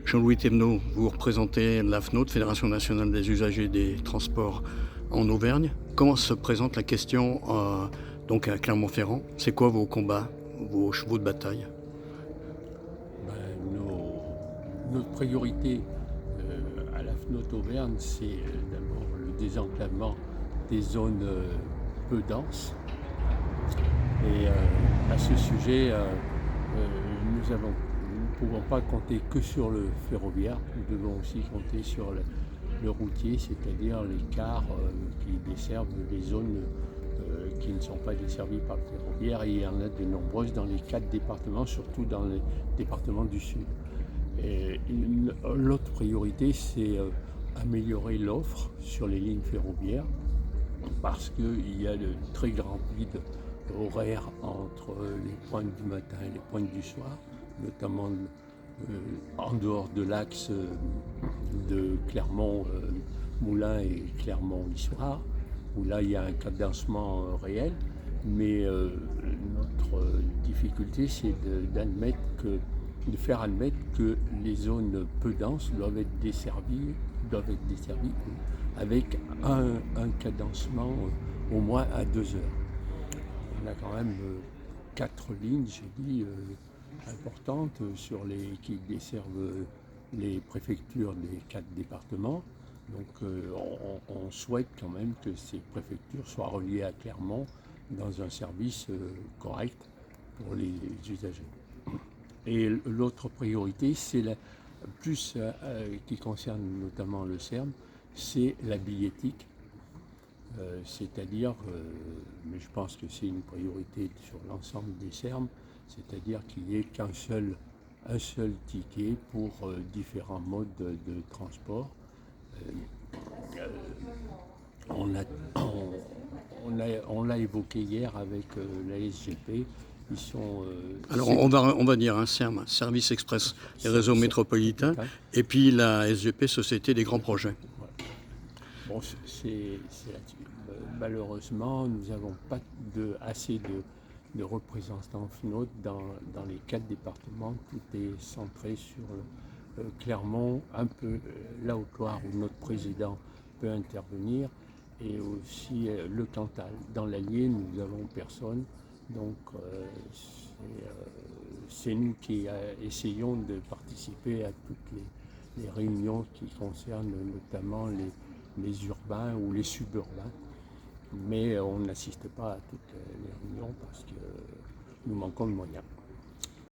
Jean-Louis Thévenot, vous représentez la FNOT, Fédération nationale des usagers des transports en Auvergne. Comment se présente la question donc à Clermont-Ferrand? C'est quoi vos combats, vos chevaux de bataille? Notre priorité à la FNOT Auvergne, c'est d'abord le désenclavement des zones peu denses. Et à ce sujet, nous ne pouvons pas compter que sur le ferroviaire, nous devons aussi compter sur le routier, c'est-à-dire les cars qui desservent les zones qui ne sont pas desservies par le ferroviaire, et il y en a de nombreuses dans les 4 départements, surtout dans les départements du Sud. L'autre priorité, c'est améliorer l'offre sur les lignes ferroviaires, parce qu'il y a de très grands vides horaires entre les pointes du matin et les pointes du soir, notamment en dehors de l'axe de Clermont-Moulins et Clermont-Issoire, où là il y a un cadencement réel. Mais notre difficulté, c'est de faire admettre que les zones peu denses doivent être desservies avec un cadencement au moins à 2 heures. On a quand même 4 lignes, j'ai dit, importantes qui desservent les préfectures des 4 départements. Donc on souhaite quand même que ces préfectures soient reliées à Clermont dans un service correct pour les usagers. Et l'autre priorité, c'est qui concerne notamment le CERM, c'est la billettique. C'est-à-dire, mais je pense que c'est une priorité sur l'ensemble des CERM, c'est-à-dire qu'il n'y ait un seul ticket pour différents modes de transport. On l'a évoqué hier avec la SGP. Ils sont, Alors on va dire un CERM, Service Express des réseaux métropolitains, et puis la SGP, Société des grands projets. Voilà. Bon, c'est là-dessus. Malheureusement, nous n'avons pas assez de représentants FNOT dans les 4 départements. Tout est centré sur Clermont, un peu la Haute-Loire où notre président peut intervenir, et aussi le Cantal. Dans l'Allier, nous n'avons personne. Donc c'est nous qui essayons de participer à toutes les réunions qui concernent notamment les urbains ou les suburbains. Mais on n'assiste pas à toutes les réunions parce que nous manquons de moyens.